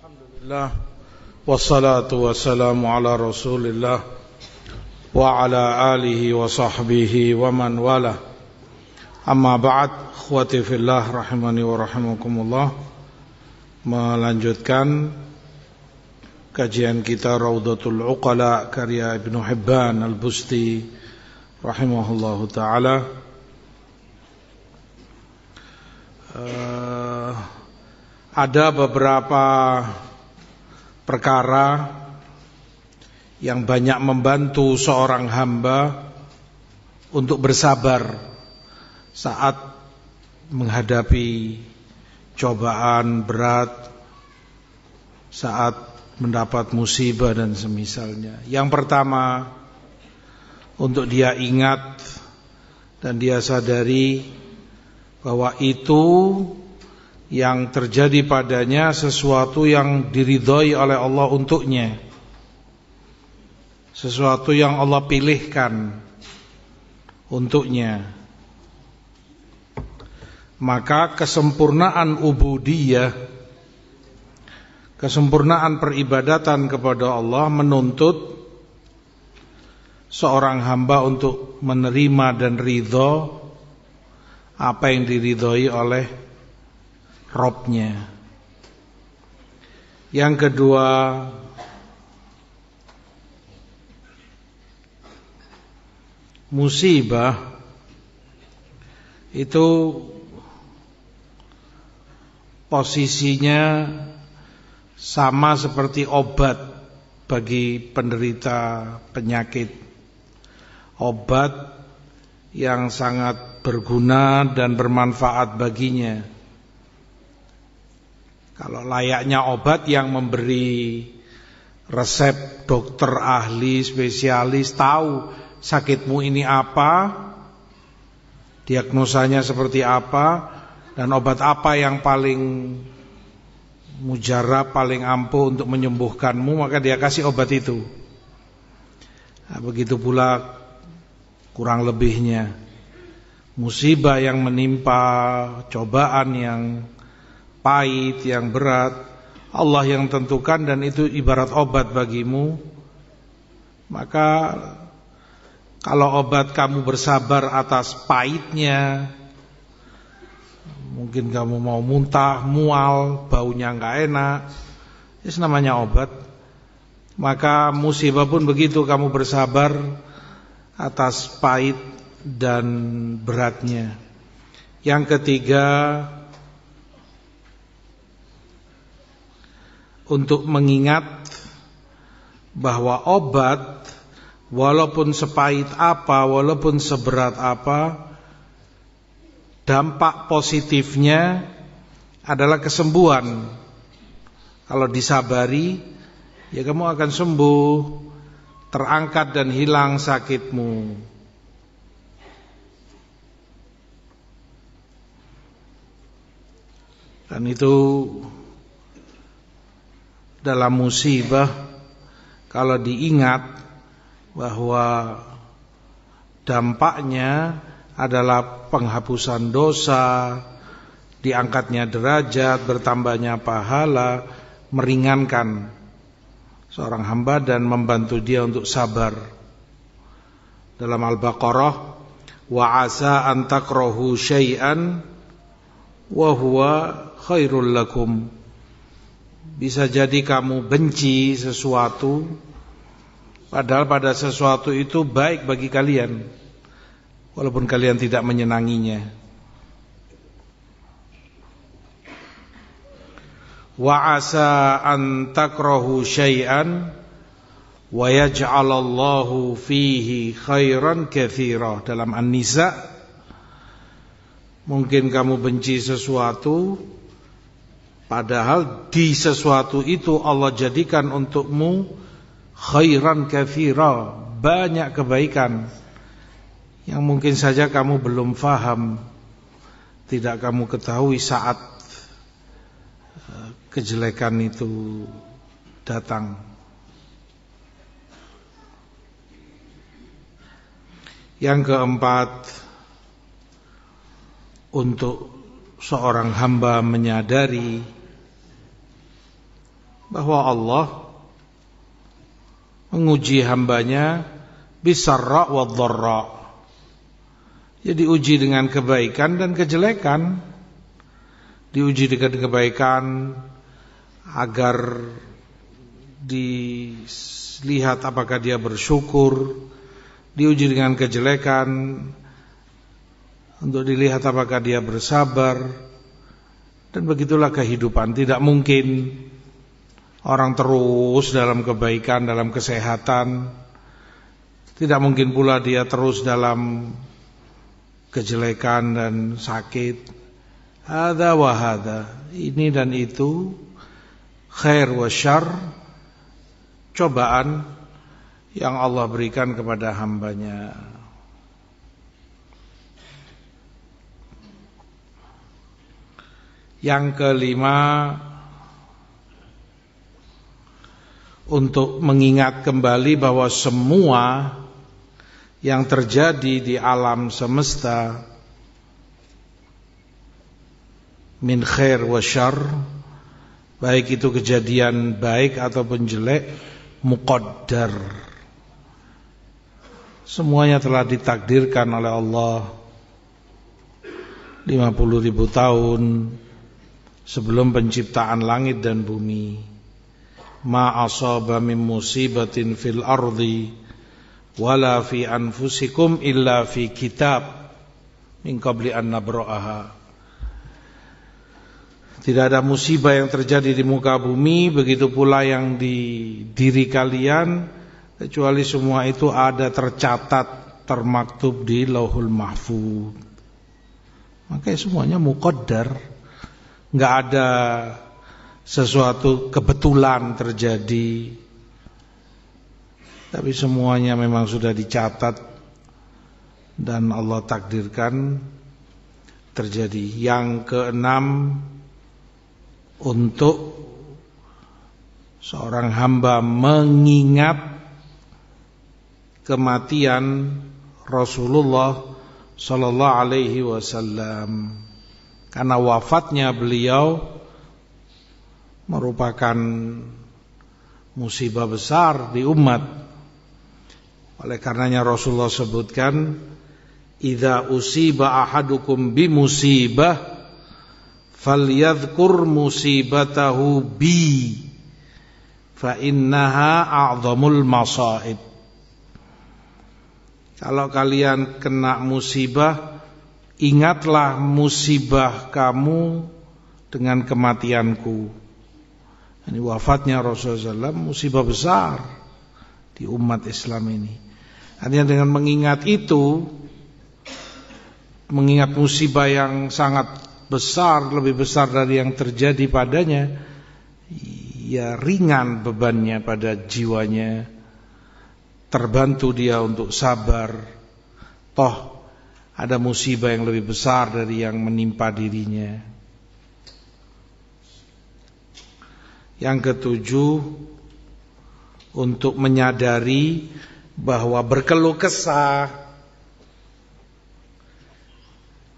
Alhamdulillah wassalatu wassalamu ala Rasulillah wa ala alihi wa sahbihi wa man wala. Amma ba'd, ikhwati fillah rahimani wa rahimakumullah. Melanjutkan kajian kita Raudatul Uqala karya Ibnu Hibban Al-Busti rahimahullahu taala. Ada beberapa perkara yang banyak membantu seorang hamba untuk bersabar saat menghadapi cobaan berat, saat mendapat musibah dan semisalnya. Yang pertama, untuk dia ingat dan dia sadari bahwa itu yang terjadi padanya sesuatu yang diridhoi oleh Allah untuknya, sesuatu yang Allah pilihkan untuknya. Maka kesempurnaan ubudiyah, kesempurnaan peribadatan kepada Allah menuntut seorang hamba untuk menerima dan ridho apa yang diridhoi oleh Robnya. Yang kedua, musibah itu posisinya sama seperti obat bagi penderita penyakit. Obat yang sangat berguna dan bermanfaat baginya. Kalau layaknya obat yang memberi resep dokter ahli spesialis, tahu sakitmu ini apa, diagnosanya seperti apa, dan obat apa yang paling mujarab, paling ampuh untuk menyembuhkanmu, maka dia kasih obat itu. Nah, begitu pula kurang lebihnya musibah yang menimpa, cobaan yang pahit, yang berat, Allah yang tentukan dan itu ibarat obat bagimu. Maka kalau obat kamu bersabar atas pahitnya, mungkin kamu mau muntah, mual, baunya enggak enak, itu namanya obat. Maka musibah pun begitu, kamu bersabar atas pahit dan beratnya. Yang ketiga, untuk mengingat bahwa obat walaupun sepahit apa, walaupun seberat apa, dampak positifnya adalah kesembuhan. Kalau disabari, ya kamu akan sembuh, terangkat dan hilang sakitmu. Dan itu dalam musibah, kalau diingat bahwa dampaknya adalah penghapusan dosa, diangkatnya derajat, bertambahnya pahala, meringankan seorang hamba dan membantu dia untuk sabar. Dalam Al-Baqarah, wa asa an takrahu syai'an wa huwa khairul lakum. Bisa jadi kamu benci sesuatu, padahal pada sesuatu itu baik bagi kalian, walaupun kalian tidak menyenanginya. Wa asa an takrahu syai'an wa yaj'alallahu fihi khairan katsira. Dalam An-Nisa, mungkin kamu benci sesuatu, padahal di sesuatu itu Allah jadikan untukmu khairan katsira, banyak kebaikan yang mungkin saja kamu belum faham, tidak kamu ketahui saat kejelekan itu datang. Yang keempat, untuk seorang hamba menyadari bahwa Allah menguji hambanya bisarra wa dharra. Jadi diuji dengan kebaikan dan kejelekan. Diuji dengan kebaikan agar dilihat apakah dia bersyukur. Diuji dengan kejelekan untuk dilihat apakah dia bersabar. Dan begitulah kehidupan. Tidak mungkin orang terus dalam kebaikan, dalam kesehatan. Tidak mungkin pula dia terus dalam kejelekan dan sakit. Hadza wa hadza, ini dan itu, khair wa syarr, cobaan yang Allah berikan kepada hambanya. Yang kelima, untuk mengingat kembali bahwa semua yang terjadi di alam semesta min khair wa syarr, baik itu kejadian baik ataupun jelek, muqaddar. Semuanya telah ditakdirkan oleh Allah 50.000 tahun sebelum penciptaan langit dan bumi. Ma asaba min musibatin fil ardi wala fi anfusikum illa fi kitab min qabli an nabra'aha. Tidak ada musibah yang terjadi di muka bumi, begitu pula yang di diri kalian, kecuali semua itu ada tercatat, termaktub di Lauhul Mahfuz. Makanya semuanya muqaddar. Enggak ada sesuatu kebetulan terjadi, tapi semuanya memang sudah dicatat dan Allah takdirkan terjadi. Yang keenam, untuk seorang hamba mengingat kematian Rasulullah sallallahu alaihi wasallam, karena wafatnya beliau merupakan musibah besar di umat. Oleh karenanya Rasulullah sebutkan, idza usiba ahadukum bi musibah falyadhkur musibatahu bi fa innaha a'zamul masaib. Kalau kalian kena musibah, ingatlah musibah kamu dengan kematianku. Ini wafatnya Rasulullah SAW musibah besar di umat Islam ini. Artinya dengan mengingat itu, mengingat musibah yang sangat besar, lebih besar dari yang terjadi padanya, ya ringan bebannya pada jiwanya, terbantu dia untuk sabar. Toh ada musibah yang lebih besar dari yang menimpa dirinya. Yang ketujuh, untuk menyadari bahwa berkeluh kesah,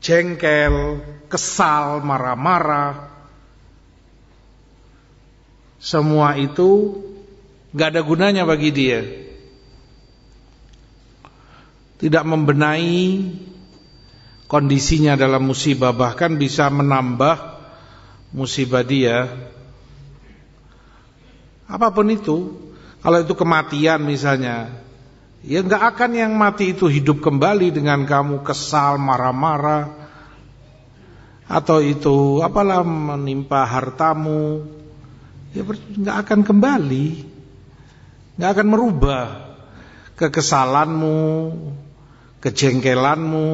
jengkel, kesal, marah-marah, semua itu gak ada gunanya bagi dia. Tidak membenahi kondisinya dalam musibah, bahkan bisa menambah musibah dia. Apapun itu, kalau itu kematian misalnya, ya gak akan yang mati itu hidup kembali dengan kamu kesal, marah-marah. Atau itu apalah menimpa hartamu, ya gak akan kembali, gak akan merubah kekesalanmu, kejengkelanmu.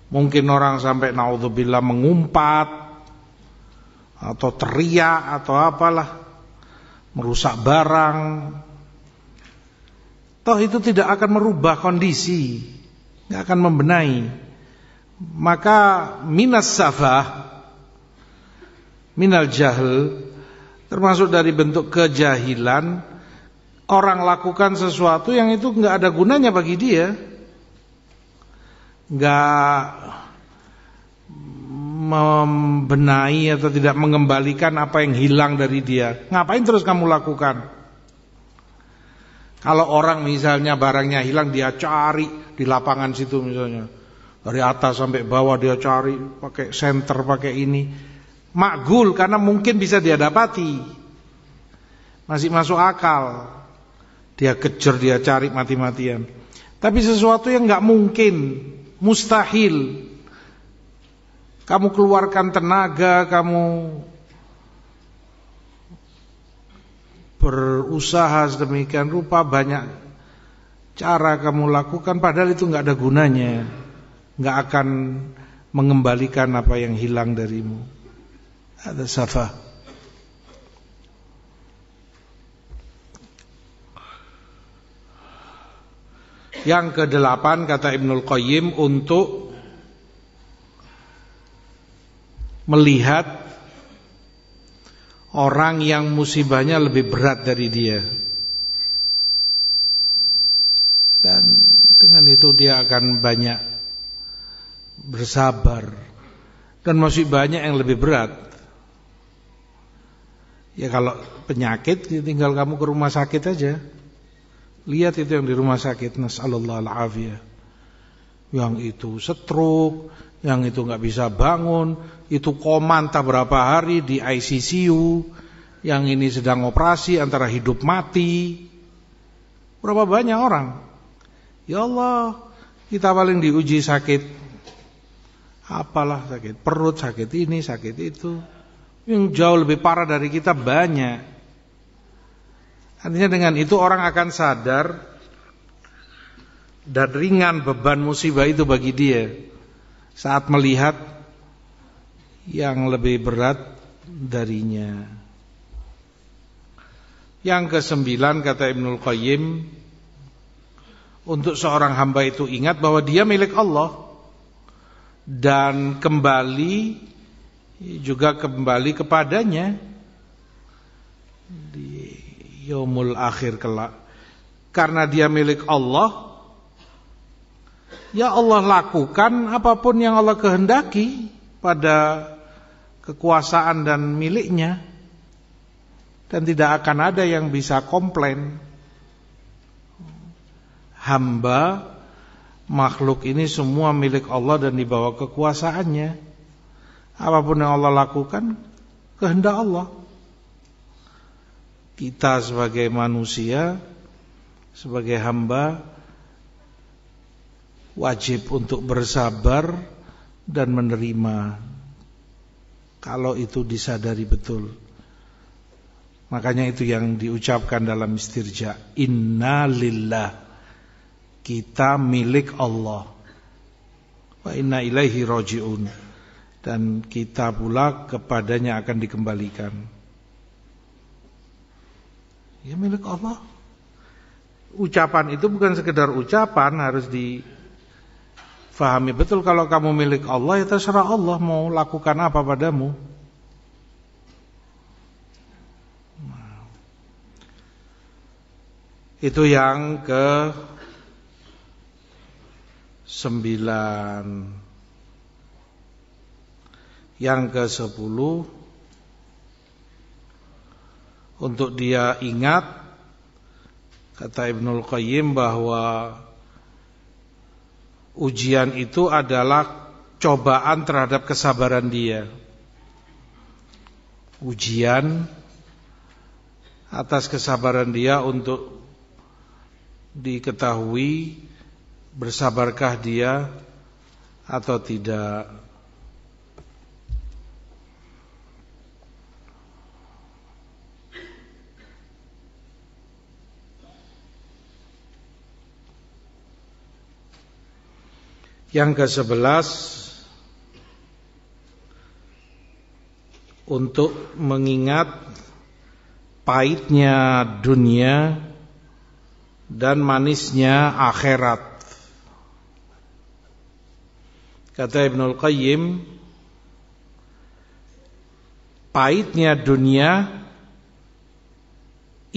Mungkin orang sampai naudzubillah mengumpat atau teriak atau apalah, merusak barang. Toh itu tidak akan merubah kondisi, tidak akan membenahi. Maka minas safah, minal jahl, termasuk dari bentuk kejahilan, orang lakukan sesuatu yang itu enggak ada gunanya bagi dia, enggak membenahi atau tidak mengembalikan apa yang hilang dari dia, ngapain terus kamu lakukan? Kalau orang misalnya barangnya hilang, dia cari di lapangan situ misalnya, dari atas sampai bawah dia cari, pakai senter, pakai ini, makgul karena mungkin bisa dia dapati, masih masuk akal, dia kejar, dia cari mati-matian. Tapi sesuatu yang nggak mungkin, mustahil, kamu keluarkan tenaga, kamu berusaha sedemikian rupa, banyak cara kamu lakukan, padahal itu nggak ada gunanya, nggak akan mengembalikan apa yang hilang darimu. Ada safa. Yang ke-8 kata Ibnul Qayyim, untuk melihat orang yang musibahnya lebih berat dari dia, dan dengan itu dia akan banyak bersabar. Dan masih banyak yang lebih berat. Ya kalau penyakit, tinggal kamu ke rumah sakit aja, lihat itu yang di rumah sakit, nasallallahu al-afiyah, yang itu stroke, yang itu nggak bisa bangun, itu koma entah berapa hari di ICU, yang ini sedang operasi antara hidup mati. Berapa banyak orang? Ya Allah, kita paling diuji sakit, apalah, sakit perut, sakit ini, sakit itu, yang jauh lebih parah dari kita banyak. Artinya dengan itu orang akan sadar dan ringan beban musibah itu bagi dia saat melihat yang lebih berat darinya. Yang ke-9 kata Ibnul Qayyim, untuk seorang hamba itu ingat bahwa dia milik Allah, dan kembali kepadanya di yaumul akhir kelak. Karena dia milik Allah, ya Allah lakukan apapun yang Allah kehendaki pada kekuasaan dan miliknya, dan tidak akan ada yang bisa komplain. Hamba, makhluk ini semua milik Allah dan dibawa kekuasaannya. Apapun yang Allah lakukan, kehendak Allah. Kita sebagai manusia, sebagai hamba, wajib untuk bersabar dan menerima, kalau itu disadari betul. Makanya itu yang diucapkan dalam istirja, inna lillah, kita milik Allah, wa inna ilaihi raji'un, dan kita pula kepadanya akan dikembalikan. Ya milik Allah. Ucapan itu bukan sekedar ucapan, harus difahami betul. Kalau kamu milik Allah, ya terserah Allah mau lakukan apa padamu. Itu yang ke-9. Yang ke-10, untuk dia ingat, kata Ibnul Qayyim, bahwa ujian itu adalah cobaan terhadap kesabaran dia. Ujian atas kesabaran dia untuk diketahui bersabarkah dia atau tidak. Yang ke-11, untuk mengingat pahitnya dunia dan manisnya akhirat. Kata Ibnul Qayyim, pahitnya dunia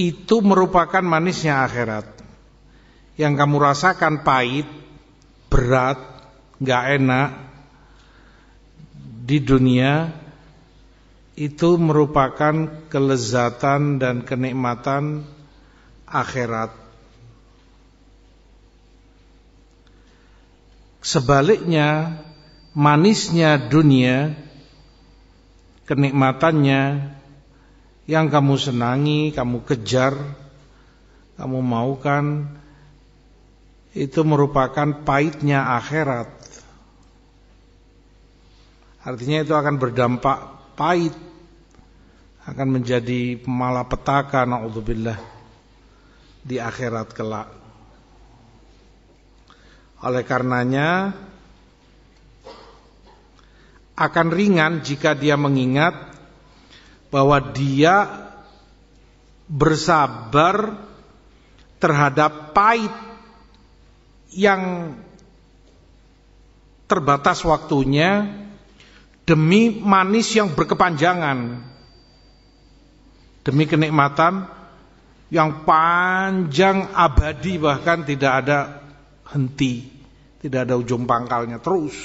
itu merupakan manisnya akhirat. Yang kamu rasakan pahit, berat, gak enak, di dunia itu merupakan kelezatan dan kenikmatan akhirat. Sebaliknya, manisnya dunia, kenikmatannya yang kamu senangi, kamu kejar, kamu maukan, itu merupakan pahitnya akhirat. Artinya itu akan berdampak pahit, akan menjadi malapetaka, na'udzubillah, di akhirat kelak. Oleh karenanya akan ringan jika dia mengingat bahwa dia bersabar terhadap pahit yang terbatas waktunya demi manis yang berkepanjangan, demi kenikmatan yang panjang abadi, bahkan tidak ada henti, tidak ada ujung pangkalnya, terus.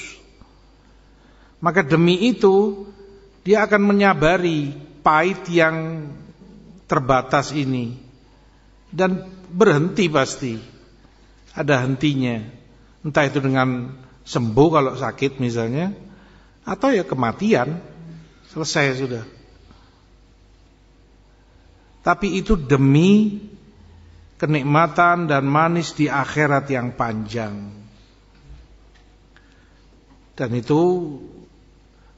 Maka demi itu dia akan menyabari pahit yang terbatas ini, dan berhenti pasti, ada hentinya. Entah itu dengan sembuh kalau sakit misalnya, atau ya kematian, selesai sudah. Tapi itu demi kenikmatan dan manis di akhirat yang panjang. Dan itu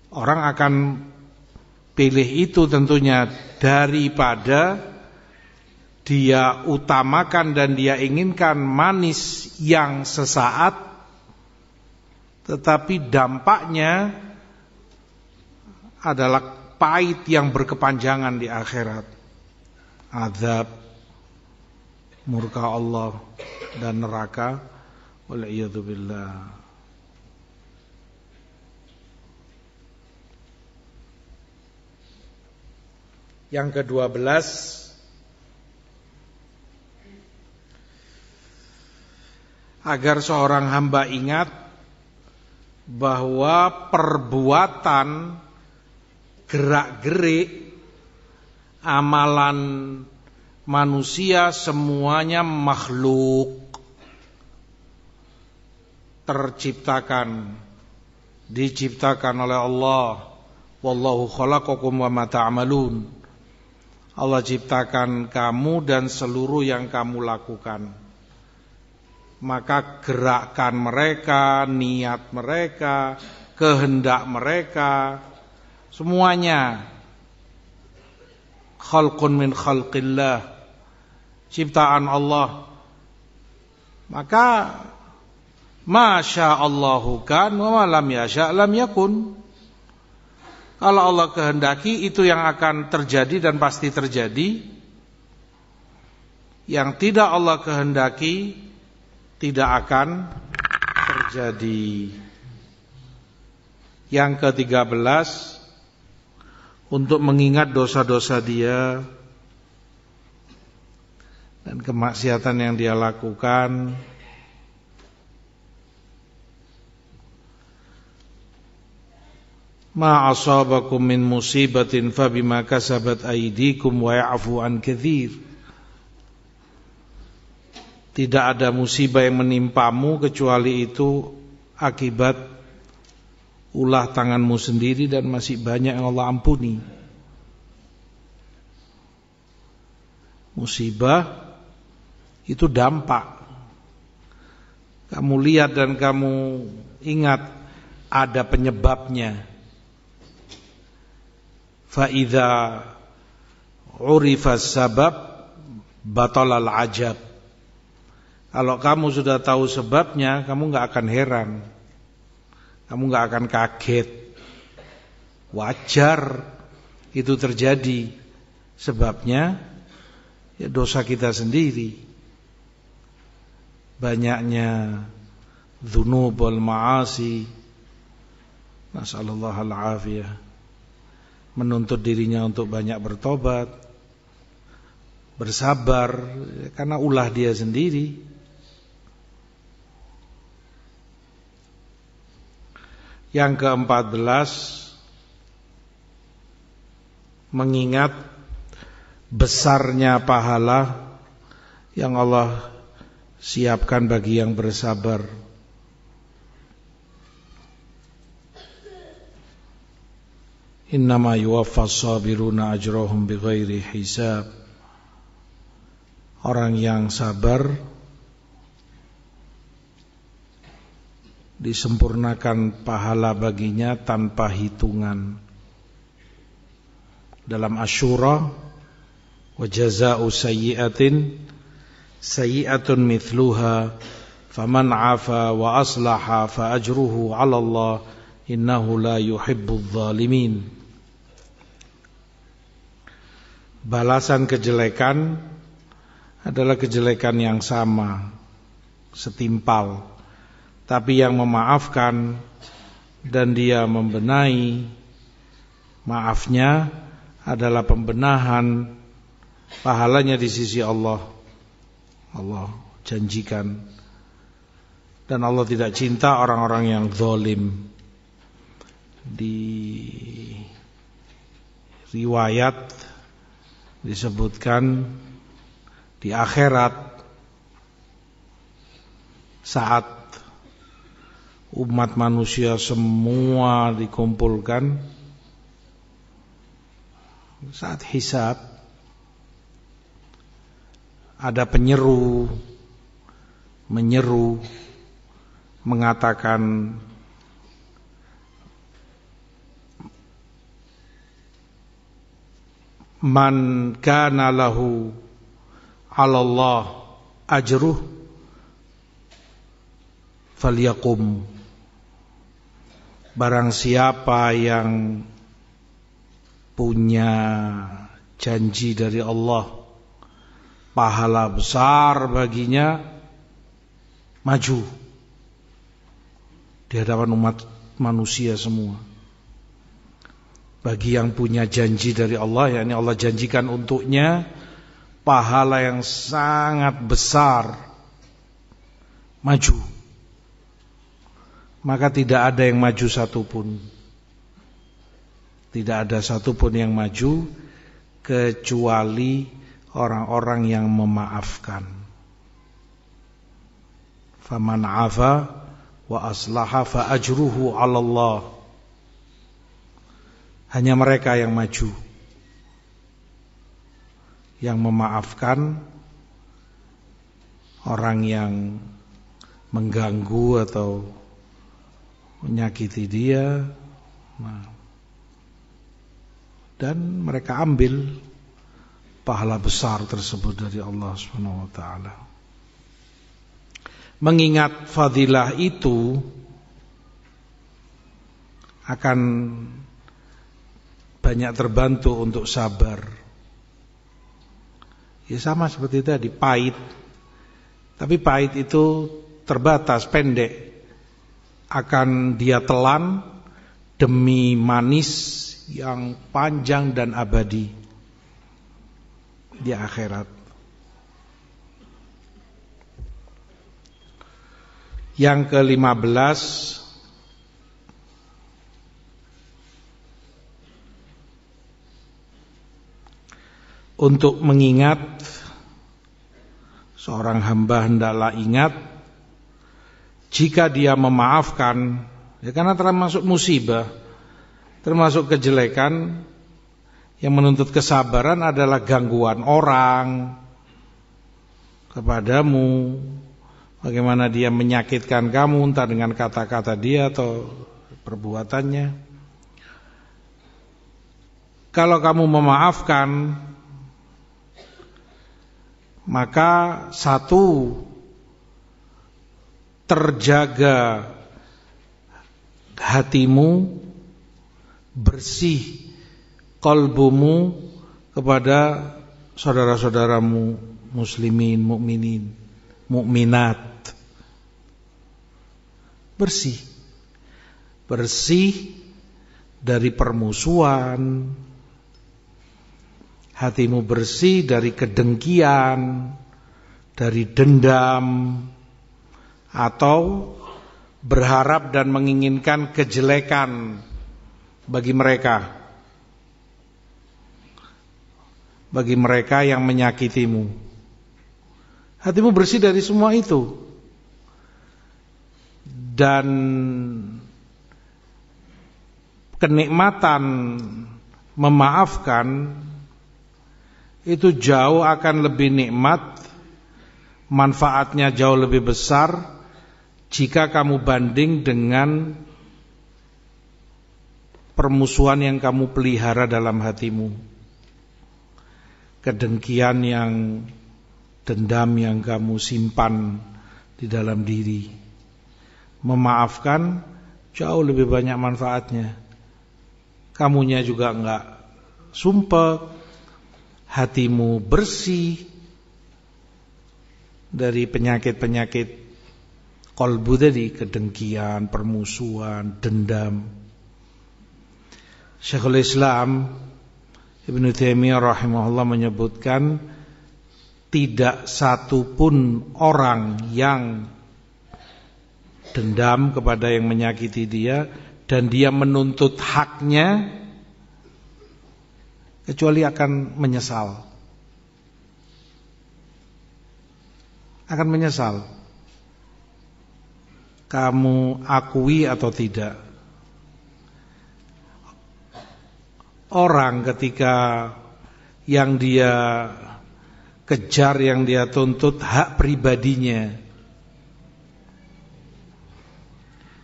orang akan pilih itu tentunya daripada dia utamakan dan dia inginkan manis yang sesaat, tetapi dampaknya adalah pahit yang berkepanjangan di akhirat. Azab, murka Allah dan neraka, wal'iyadzubillah. Yang ke-12, agar seorang hamba ingat bahwa perbuatan, gerak-gerik, amalan manusia semuanya makhluk, terciptakan, diciptakan oleh Allah. Wallahu khalaqakum wa ma ta'malun. Allah ciptakan kamu dan seluruh yang kamu lakukan. Maka gerakan mereka, niat mereka, kehendak mereka, semuanya khalqun min khalqillah, ciptaan Allah. Maka masya Allahu kan wa ma lam yasha lam yakun. Kalau Allah kehendaki itu yang akan terjadi dan pasti terjadi. Yang tidak Allah kehendaki tidak akan terjadi. Yang ke-13, untuk mengingat dosa-dosa dia dan kemaksiatan yang dia lakukan. Ma asabakum min musibatin fabima kasabat aydikum wa ya'fu an katsir. Tidak ada musibah yang menimpamu kecuali itu akibat ulah tanganmu sendiri, dan masih banyak yang Allah ampuni. Musibah itu dampak. Kamu lihat dan kamu ingat ada penyebabnya. Fa'idha urifas sabab batalal ajab. Kalau kamu sudah tahu sebabnya, kamu gak akan heran, kamu gak akan kaget. Wajar itu terjadi. Sebabnya ya dosa kita sendiri. Banyaknya dzunub wal ma'asi, nasallallahu al-afiyah, menuntut dirinya untuk banyak bertobat, bersabar, karena ulah dia sendiri. Yang ke-14, mengingat besarnya pahala yang Allah siapkan bagi yang bersabar. Innama yuwaffas sabiruna ajrahum bighairi hisab. Orang yang sabar disempurnakan pahala baginya tanpa hitungan. Dalam Asyura, wa jazaa'u sayyi'atin sayyi'atun mithluha faman 'afa wa aslaha fa ajruhu 'ala Allah innahu la yuhibbudz zalimin. Balasan kejelekan adalah kejelekan yang sama, setimpal. Tapi yang memaafkan dan dia membenahi, maafnya adalah pembenahan, pahalanya di sisi Allah. Allah janjikan. Dan Allah tidak cinta orang-orang yang zalim. Di riwayat disebutkan di akhirat saat umat manusia semua dikumpulkan, saat hisab ada penyeru menyeru mengatakan, man kana lahu 'ala Allah ajruh falyaqum. Barang siapa yang punya janji dari Allah, pahala besar baginya, maju di hadapan umat manusia semua. Bagi yang punya janji dari Allah, yakni Allah janjikan untuknya pahala yang sangat besar, maju. Maka tidak ada yang maju satupun. Tidak ada satupun yang maju kecuali orang-orang yang memaafkan. Faman 'afa wa aslaha fa ajruhu 'ala Allah. Hanya mereka yang maju, yang memaafkan orang yang mengganggu atau menyakiti dia, dan mereka ambil pahala besar tersebut dari Allah Subhanahu wa taala. Mengingat fadilah itu akan banyak terbantu untuk sabar. Ya sama seperti tadi, pahit. Tapi pahit itu terbatas, pendek. Akan dia telan demi manis yang panjang dan abadi di akhirat. Yang ke-15, untuk mengingat, seorang hamba hendaklah ingat jika dia memaafkan, ya karena termasuk musibah, termasuk kejelekan yang menuntut kesabaran adalah gangguan orang kepadamu, bagaimana dia menyakitkan kamu entah dengan kata-kata dia atau perbuatannya. Kalau kamu memaafkan, maka satu, terjaga hatimu, bersih qalbumu kepada saudara-saudaramu muslimin, mukminin, mukminat. Bersih. Bersih dari permusuhan. Hatimu bersih dari kedengkian, dari dendam, atau berharap dan menginginkan kejelekan bagi mereka. bagi mereka yang menyakitimu. Hatimu bersih dari semua itu. Dan kenikmatan memaafkan itu jauh akan lebih nikmat, manfaatnya jauh lebih besar jika kamu banding dengan permusuhan yang kamu pelihara dalam hatimu, kedengkian yang, dendam yang kamu simpan di dalam diri. Memaafkan jauh lebih banyak manfaatnya. Kamunya juga enggak sumpek, hatimu bersih dari penyakit-penyakit qalbu tadi, kedengkian, permusuhan, dendam. Syekhul Islam Ibnu Taimiyah rahimahullah menyebutkan tidak satu pun orang yang dendam kepada yang menyakiti dia dan dia menuntut haknya kecuali akan menyesal. Akan menyesal. Kamu akui atau tidak. Orang ketika yang dia kejar, yang dia tuntut hak pribadinya,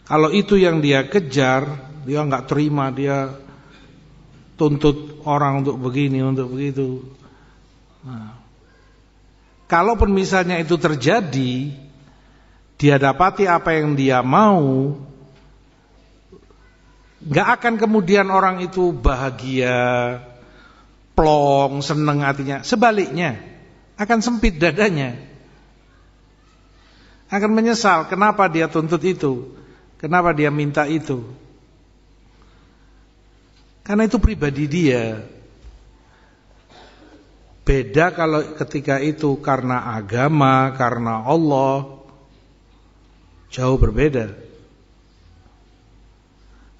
kalau itu yang dia kejar, dia enggak terima, dia tuntut orang untuk begini, untuk begitu. Nah, kalaupun misalnya itu terjadi, dia dapati apa yang dia mau, enggak akan kemudian orang itu bahagia, plong, seneng hatinya. Sebaliknya, akan sempit dadanya. Akan menyesal kenapa dia tuntut itu, kenapa dia minta itu. Karena itu pribadi dia. Beda kalau ketika itu karena agama, karena Allah, jauh berbeda.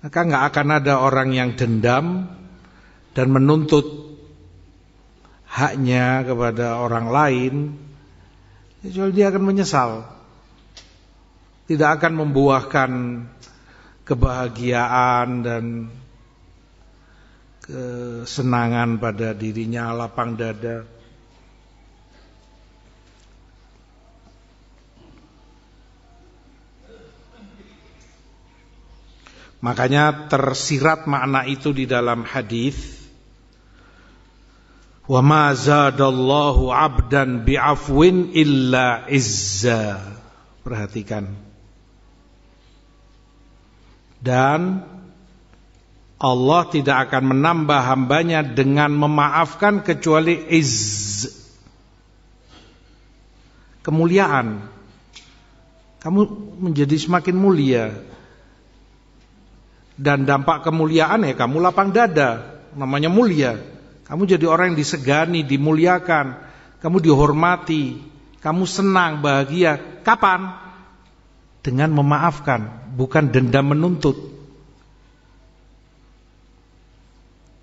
Maka enggak akan ada orang yang dendam dan menuntut haknya kepada orang lain, kecuali dia akan menyesal. Tidak akan membuahkan kebahagiaan dan kesenangan pada dirinya, lapang dada. Makanya tersirat makna itu di dalam hadis, wa ma zadallahu 'abdan bi'afwin illa izza. Perhatikan. Dan Allah tidak akan menambah hambanya dengan memaafkan kecuali izz, kemuliaan. Kamu menjadi semakin mulia. Dan dampak kemuliaan ya kamu lapang dada, namanya mulia. Kamu jadi orang yang disegani, dimuliakan, kamu dihormati, kamu senang, bahagia. Kapan? Dengan memaafkan, bukan dendam menuntut.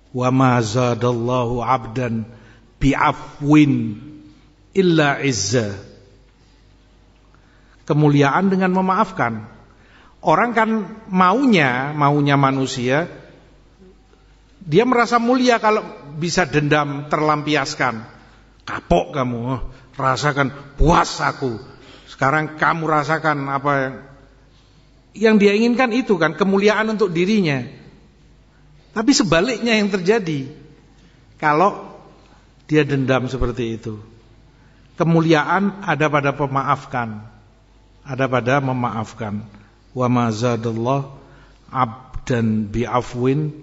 Wa ma zadallahu 'abdan bi'afwin illa izza. Kemuliaan dengan memaafkan. Orang kan maunya manusia, dia merasa mulia kalau bisa dendam terlampiaskan. Kapok kamu, rasakan puas aku. Sekarang kamu rasakan apa yang dia inginkan itu kan, kemuliaan untuk dirinya. Tapi sebaliknya yang terjadi kalau dia dendam seperti itu. Kemuliaan ada pada pemaafkan, ada pada memaafkan. Wa ma zadallahu 'abdan bi'afwin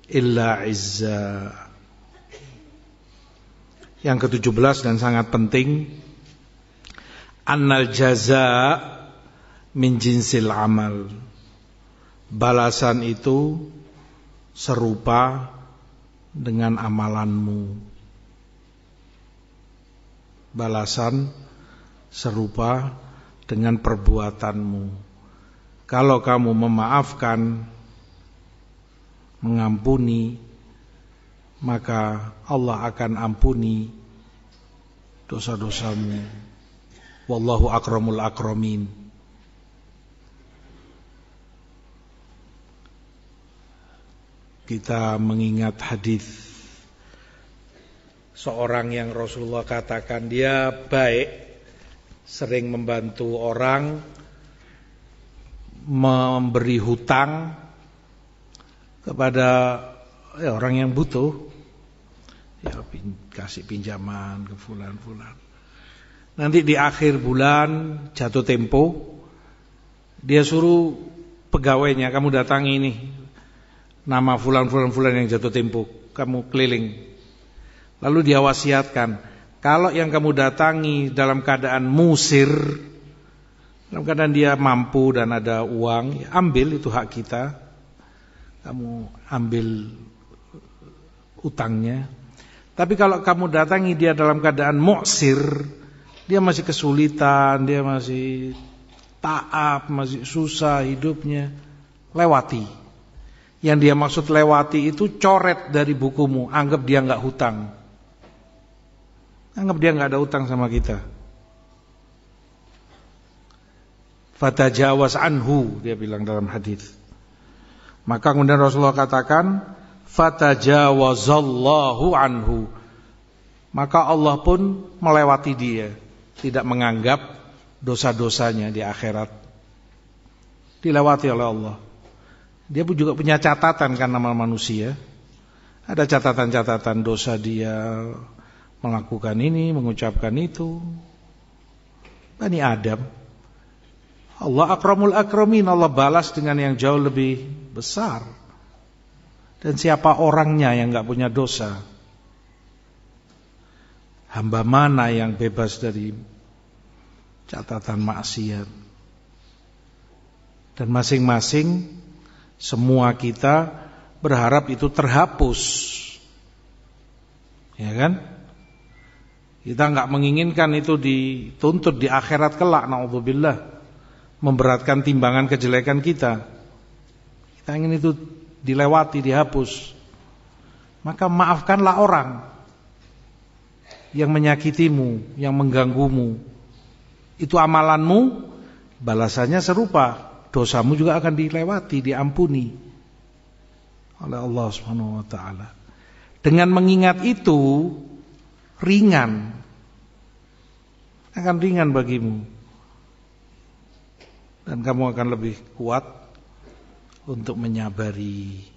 illa izza. Yang ke-17 dan sangat penting, annal jazaa min jinsil amal. Balasan itu serupa dengan amalanmu. Balasan serupa dengan perbuatanmu. Kalau kamu memaafkan, mengampuni, maka Allah akan ampuni dosa-dosamu. Wallahu akramul akramin. Kita mengingat hadis seorang yang Rasulullah katakan dia baik, sering membantu orang, memberi hutang kepada orang yang butuh, ya kasih pinjaman ke fulan-fulan. Nanti di akhir bulan jatuh tempo, dia suruh pegawainya, kamu datangi ini nama fulan-fulan yang jatuh tempo, kamu keliling. Lalu dia wasiatkan, kalau yang kamu datangi dalam keadaan musir, dalam keadaan dia mampu dan ada uang, ya ambil, itu hak kita. Kamu ambil utangnya. Tapi kalau kamu datangi dia dalam keadaan mu'sir, dia masih kesulitan, dia masih taab, masih susah hidupnya, lewati. Yang dia maksud lewati itu coret dari bukumu, anggap dia enggak hutang. Anggap dia enggak ada hutang sama kita. Fatajawaz anhu, dia bilang dalam hadis. Maka kemudian Rasulullah katakan, fatajawazallahu anhu. Maka Allah pun melewati dia, tidak menganggap dosa-dosanya di akhirat. Dilewati oleh Allah. Dia pun juga punya catatan kan nama manusia. Ada catatan-catatan dosa dia melakukan ini, mengucapkan itu. Bani Adam. Allah akramul akramin, Allah balas dengan yang jauh lebih besar. Dan siapa orangnya yang enggak punya dosa? Hamba mana yang bebas dari catatan maksiat? Dan masing-masing, semua kita berharap itu terhapus, ya kan? Kita enggak menginginkan itu dituntut di akhirat kelak, naudzubillah, memberatkan timbangan kejelekan kita. Kita ingin itu dilewati, dihapus. Maka maafkanlah orang yang menyakitimu, yang mengganggumu. Itu amalanmu, balasannya serupa. Dosamu juga akan dilewati, diampuni oleh Allah Subhanahu wa taala. Dengan mengingat itu ringan. Akan ringan bagimu. Dan kamu akan lebih kuat untuk menyabari.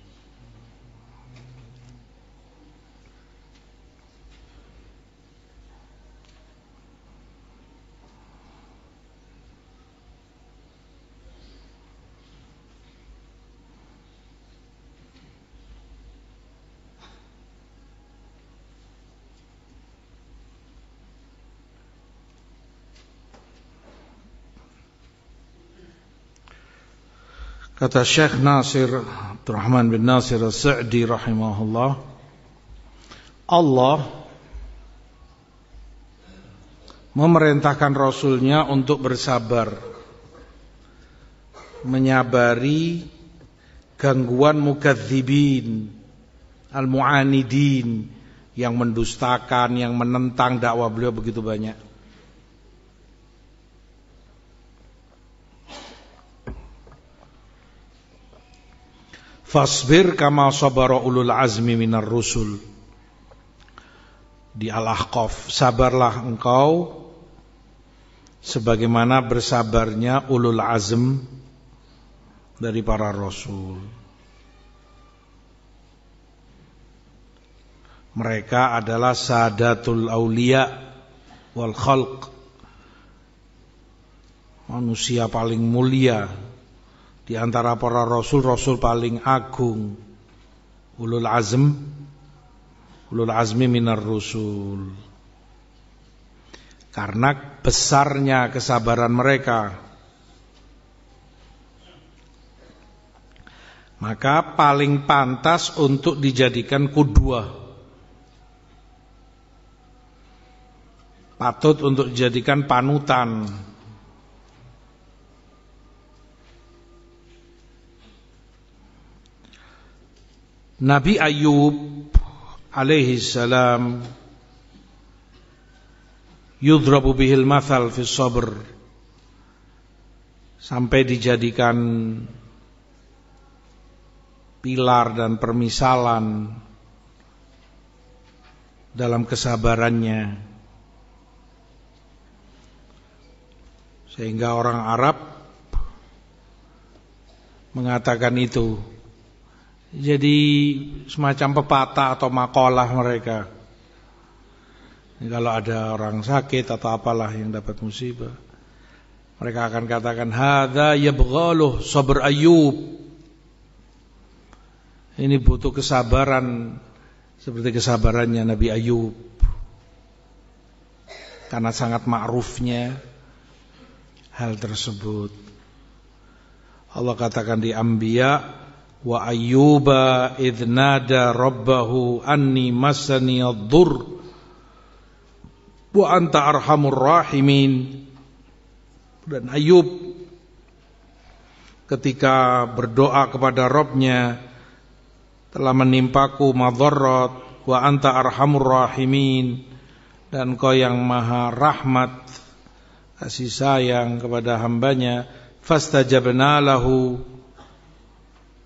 Kata Syekh Nasir Abdurrahman bin Nasir As-Sa'di rahimahullah, Allah memerintahkan Rasulnya untuk bersabar, menyabari gangguan mukadzibin, al-mu'anidin, yang mendustakan, yang menentang dakwah beliau begitu banyak. Fasbir kama sabara ulul azmi minar rusul. Di Al-Ahqaf, sabarlah engkau sebagaimana bersabarnya ulul azm dari para rasul. Mereka adalah sadatul auliya wal khalq, manusia paling mulia di antara para rasul, rasul paling agung, ulul azmi minar rusul. Karena besarnya kesabaran mereka, maka paling pantas untuk dijadikan qudwah, patut untuk dijadikan panutan. Nabi Ayub alaihi salam yudrabu bihil mathal fi sabr, sampai dijadikan pilar dan permisalan dalam kesabarannya, sehingga orang Arab mengatakan itu jadi semacam pepatah atau makalah mereka. Kalau ada orang sakit atau apalah yang dapat musibah, mereka akan katakan hadza yabghaluh sabr Ayyub. Ini butuh kesabaran seperti kesabarannya Nabi Ayyub, karena sangat ma'rufnya hal tersebut. Allah katakan di Anbiya, wa Ayyuba idh nada rabbahu anni massani ad-durr wa anta arhamur rahimin. Dan Ayyub ketika berdoa kepada Rabbnya, telah menimpaku madharat, wa anta arhamur rahimin, dan Kau yang maha rahmat, kasih sayang kepada hambanya. Fastajabna lahu,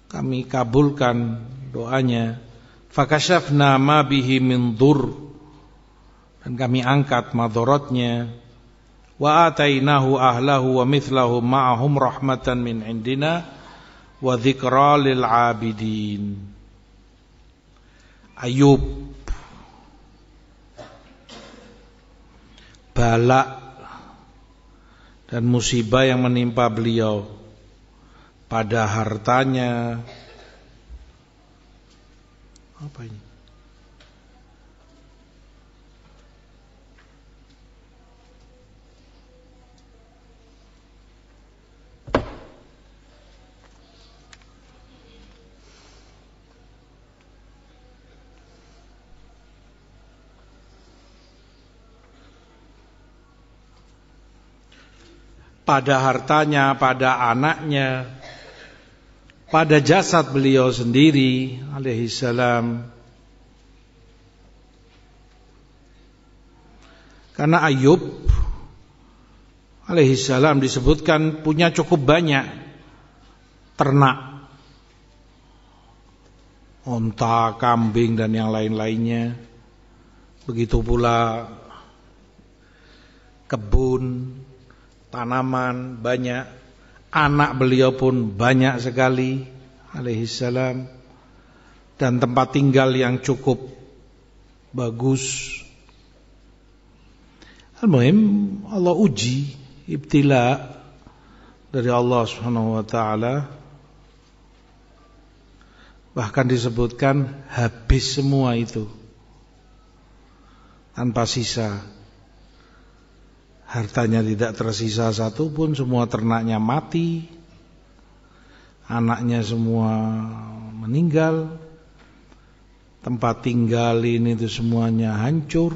kami kabulkan doanya. Fakashafna ma bihi min dhur, dan kami angkat madharatnya. Wa atainahu ahlahu wa mithlahum ma'ahum rahmatan min indina wa dzikra lil 'abidin. Ayub, bala dan musibah yang menimpa beliau pada hartanya. Apa ini? Pada hartanya, pada anaknya, pada jasad beliau sendiri alaihi salam. Karena Ayub alaihi salam disebutkan punya cukup banyak ternak, unta, kambing dan yang lain-lainnya. Begitu pula kebun, tanaman banyak, anak beliau pun banyak sekali alaihi salam, dan tempat tinggal yang cukup bagus. Al-muhim, Allah uji, ibtila dari Allah Subhanahu wa taala. Bahkan disebutkan habis semua itu tanpa sisa. Hartanya tidak tersisa satu pun, semua ternaknya mati, anaknya semua meninggal, tempat tinggal ini itu semuanya hancur,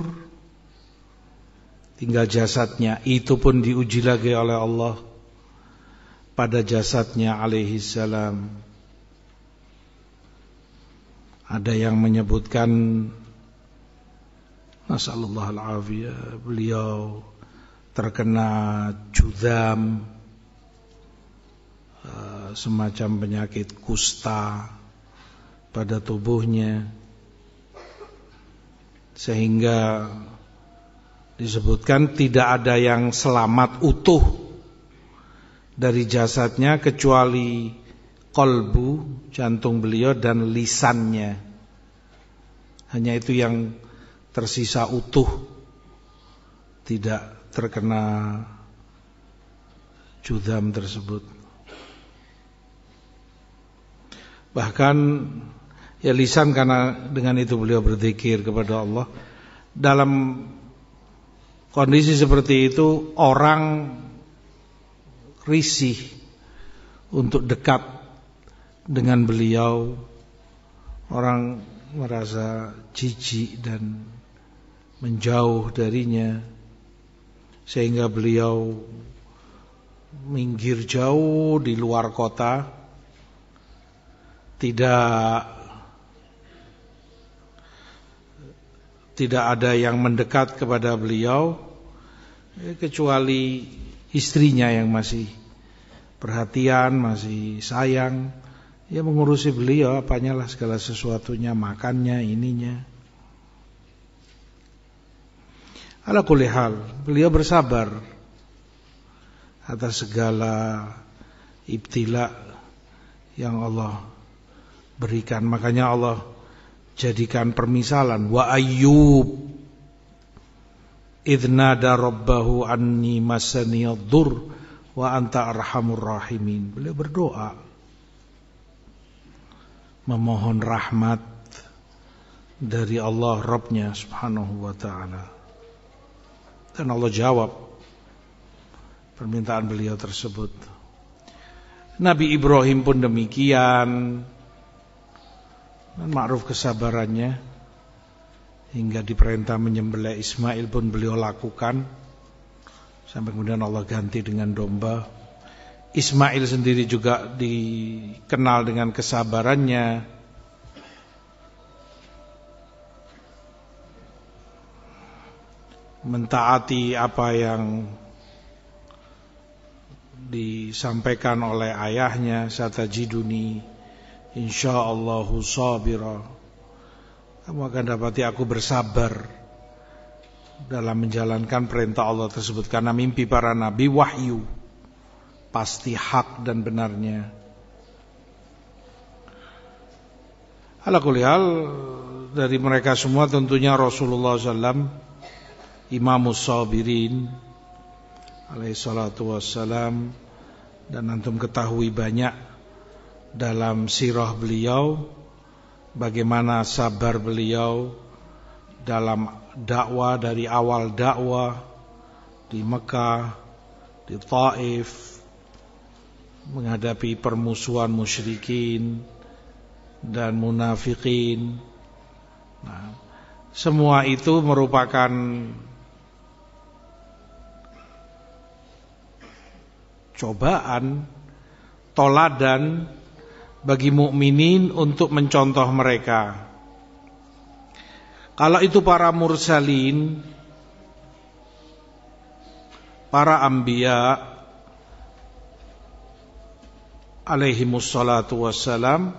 tinggal jasadnya. Itu pun diuji lagi oleh Allah pada jasadnya alaihi salam. Ada yang menyebutkan, nasallallahu al-afiyah, beliau terkena judam, semacam penyakit kusta pada tubuhnya, sehingga disebutkan tidak ada yang selamat utuh dari jasadnya kecuali qalbu, jantung beliau, dan lisannya. Hanya itu yang tersisa utuh, tidak terkena judam tersebut. Bahkan ya lisan, karena dengan itu beliau berzikir kepada Allah. Dalam kondisi seperti itu orang risih untuk dekat dengan beliau, orang merasa jijik dan menjauh darinya, sehingga beliau minggir jauh di luar kota, tidak tidak ada yang mendekat kepada beliau kecuali istrinya yang masih perhatian, masih sayang, ya mengurusi beliau apanya lah segala sesuatunya, makannya, ininya. Ala kulli hal, beliau bersabar atas segala ibtila yang Allah berikan. Makanya Allah jadikan permisalan, wa Ayyub idnada rabbahu anni masaniyaddur wa anta arhamur rahimin. Beliau berdoa memohon rahmat dari Allah Rabbnya subhanahu wa ta'ala, dan Allah jawab permintaan beliau tersebut. Nabi Ibrahim pun demikian, dan ma'ruf kesabarannya hingga diperintah menyembelih Ismail pun beliau lakukan, sampai kemudian Allah ganti dengan domba. Ismail sendiri juga dikenal dengan kesabarannya, mentaati apa yang disampaikan oleh ayahnya, satajiduni insyaallahu sabira, kamu akan dapati aku bersabar dalam menjalankan perintah Allah tersebut, karena mimpi para nabi wahyu pasti hak dan benarnya. Ala kulli hal, dari mereka semua tentunya Rasulullah SAW imamus sabirin alaihi salatu wassalam, dan antum ketahui banyak dalam sirah beliau bagaimana sabar beliau dalam dakwah, dari awal dakwah di Mekah, di Taif, menghadapi permusuhan musyrikin dan munafikin. Nah, semua itu merupakan cobaan, toladan bagi mukminin untuk mencontoh mereka. Kalau itu para mursalin, para anbiya alaihimus salatu wassalam,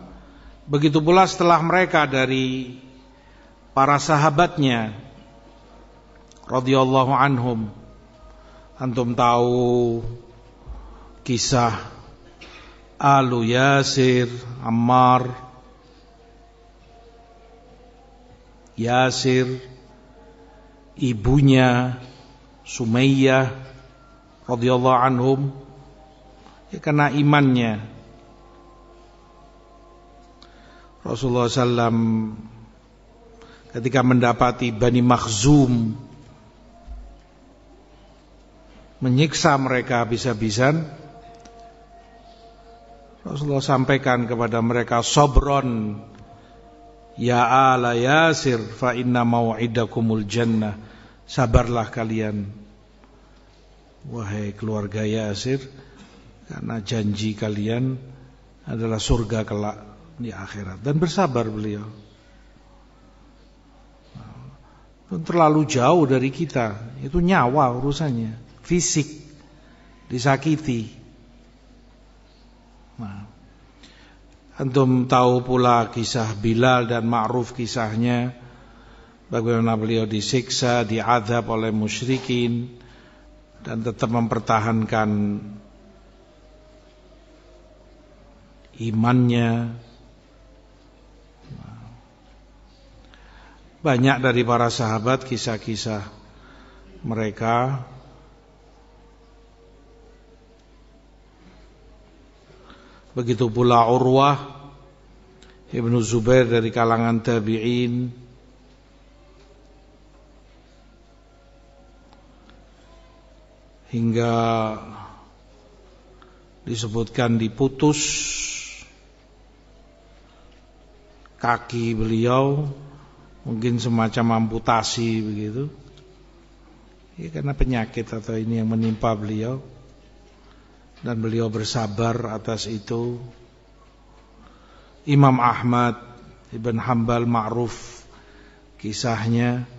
begitu pula setelah mereka dari para sahabatnya radhiyallahu anhum. Antum tahu kisah Alu Yasir, Ammar, Yasir, ibunya Sumayyah radhiyallahu anhum, ya karena imannya. Rasulullah SAW ketika mendapati Bani Makhzum menyiksa mereka habis-habisan, Rasulullah sampaikan kepada mereka, sabron ya ala Yasir fa inna mau'idakumul jannah, sabarlah kalian wahai keluarga Yasir, karena janji kalian adalah surga kelak di akhirat. Dan bersabar beliau. Terlalu jauh dari kita, itu nyawa urusannya, fisik disakiti. Nah, antum tahu pula kisah Bilal dan ma'ruf kisahnya, bagaimana beliau disiksa, diazab oleh musyrikin dan tetap mempertahankan imannya. Banyak dari para sahabat kisah-kisah mereka. Begitu pula Urwah Ibnu Zubair dari kalangan tabi'in. Hingga disebutkan diputus kaki beliau, mungkin semacam amputasi begitu. Ya, karena penyakit atau ini yang menimpa beliau. Dan beliau bersabar atas itu. Imam Ahmad Ibn Hanbal ma'ruf kisahnya,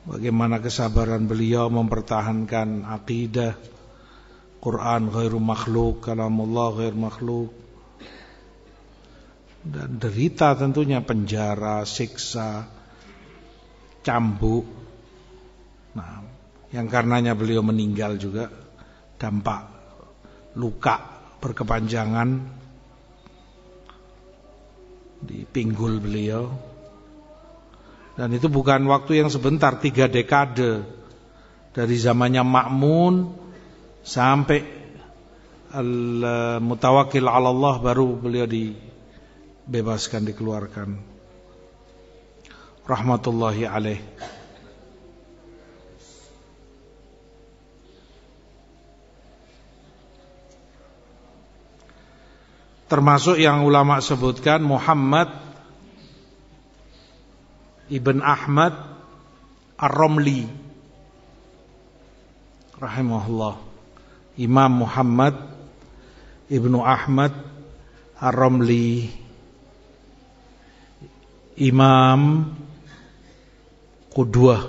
bagaimana kesabaran beliau mempertahankan akidah Quran ghairu makhluk, kalamullah ghairu makhluk, dan derita tentunya, penjara, siksa, cambuk. Nah, yang karenanya beliau meninggal juga, dampak luka berkepanjangan di pinggul beliau. Dan itu bukan waktu yang sebentar, 3 dekade. Dari zamannya Ma'mun sampai Al-Mutawakkil 'ala Allah baru beliau dibebaskan, dikeluarkan. Rahmatullahi alaih. Termasuk yang ulama sebutkan Muhammad Ibn Ahmad Ar-Ramli rahimahullah. Imam Muhammad Ibnu Ahmad Ar-Ramli, Imam Qudwah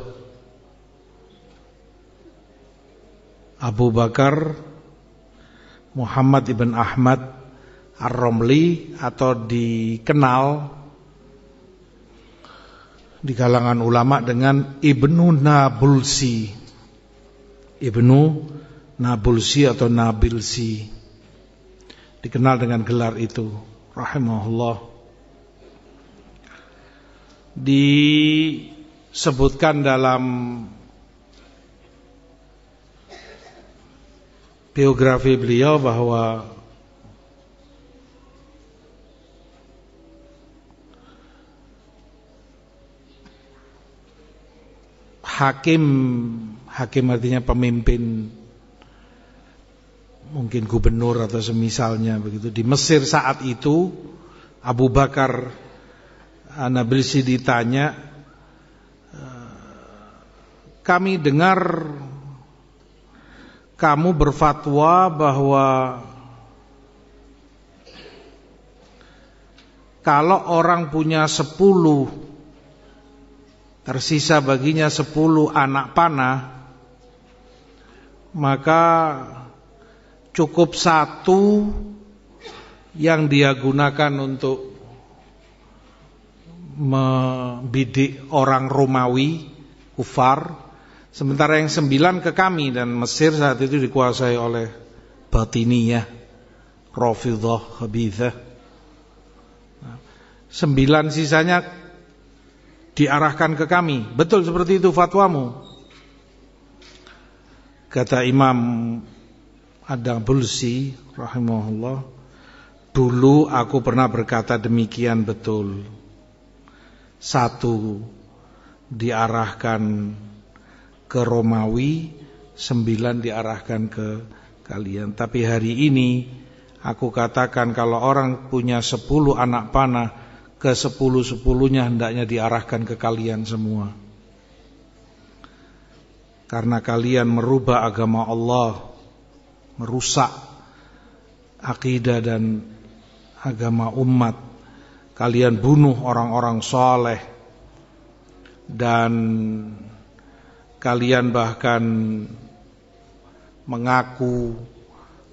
Abu Bakar Muhammad Ibn Ahmad Ar-Ramli, atau dikenal di kalangan ulama dengan Ibnu Nabulsi. Ibnu Nabulsi atau Nabilsi, dikenal dengan gelar itu, rahimahullah. Disebutkan dalam biografi beliau bahwa hakim artinya pemimpin, mungkin gubernur atau semisalnya begitu, di Mesir saat itu, Abu Bakar An-Nabilsi ditanya, kami dengar kamu berfatwa bahwa kalau orang punya 10, tersisa baginya 10 anak panah, maka cukup 1 yang dia gunakan untuk membidik orang Romawi, kufar, sementara yang 9 ke kami. Dan Mesir saat itu dikuasai oleh Batiniyah, Rafidhah, Khabithah. 9 sisanya diarahkan ke kami. Betul seperti itu fatwamu? Kata Imam Ad-Nabulsi rahimahullah, dulu aku pernah berkata demikian, betul. 1 diarahkan ke Romawi, 9 diarahkan ke kalian. Tapi hari ini aku katakan kalau orang punya 10 anak panah, ke 10-10-nya hendaknya diarahkan ke kalian semua. Karena kalian merubah agama Allah, merusak akidah dan agama umat. Kalian bunuh orang-orang soleh, dan kalian bahkan mengaku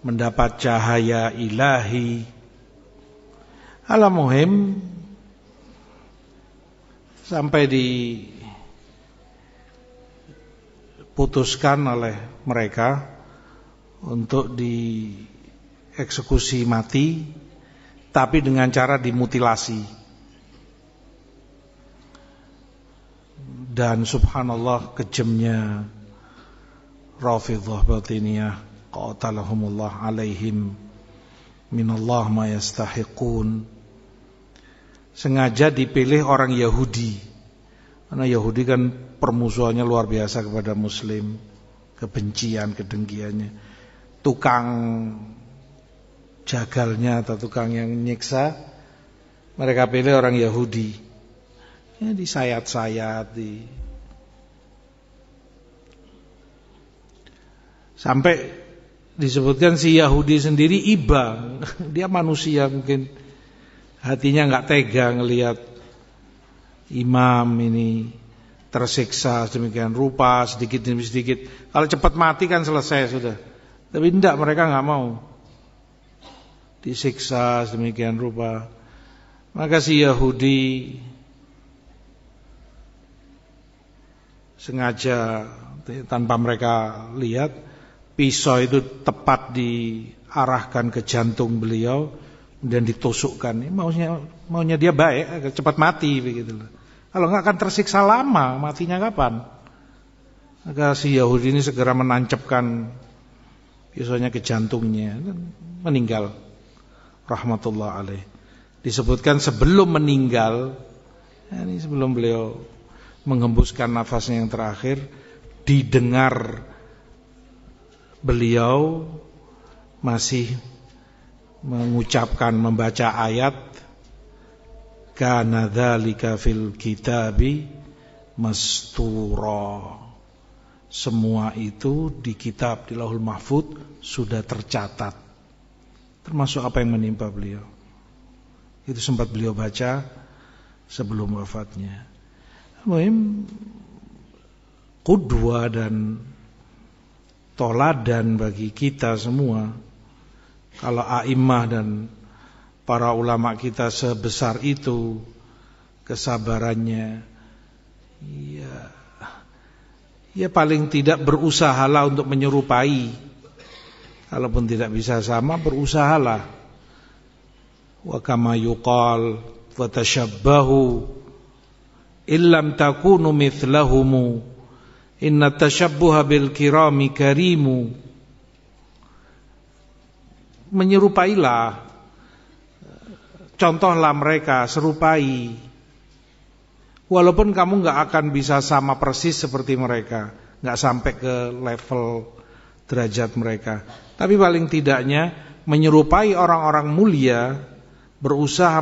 mendapat cahaya ilahi. Al-muhim, sampai diputuskan oleh mereka untuk dieksekusi mati, tapi dengan cara dimutilasi. Dan subhanallah, kejamnya Rafidhah Batiniyah, qatalahumullah alaihim minallah ma yastahiqun. Sengaja dipilih orang Yahudi, karena Yahudi kan permusuhannya luar biasa kepada Muslim, kebencian, kedengkiannya. Tukang jagalnya atau tukang yang nyiksa, mereka pilih orang Yahudi. Ya, disayat-sayat, sampai disebutkan si Yahudi sendiri iba, dia manusia mungkin. Hatinya enggak tega ngelihat imam ini tersiksa sedemikian rupa, sedikit demi sedikit. Kalau cepat mati kan selesai sudah. Tapi tidak, mereka nggak mau disiksa sedemikian rupa. Maka si Yahudi sengaja tanpa mereka lihat, pisau itu tepat diarahkan ke jantung beliau dan ditusukkan. Maunya dia baik, agar cepat mati begitu. Kalau enggak akan tersiksa lama, matinya kapan? Maka si Yahudi ini segera menancapkan pisaunya ke jantungnya dan meninggal. Rahmatullah alaih. Disebutkan sebelum meninggal, ini sebelum beliau menghembuskan nafasnya yang terakhir, didengar beliau masih mengucapkan, membaca ayat kana dzalika fil kitabi mastura. Semua itu di kitab, di Lauhul Mahfuz sudah tercatat, termasuk apa yang menimpa beliau. Itu sempat beliau baca sebelum wafatnya. Muhim, qudwah dan toladan bagi kita semua. Kalau a'immah dan para ulama kita sebesar itu kesabarannya, ya paling tidak berusahalah untuk menyerupai. Kalaupun tidak bisa sama, berusahalah. Wa kama yuqal wa tashabbahu illam takunu mithlahumu inna tashabbuha bil kirami karimu. Menyerupailah, contohlah mereka, serupai. Walaupun kamu gak akan bisa sama persis seperti mereka, gak sampai ke level derajat mereka, tapi paling tidaknya menyerupai orang-orang mulia, berusaha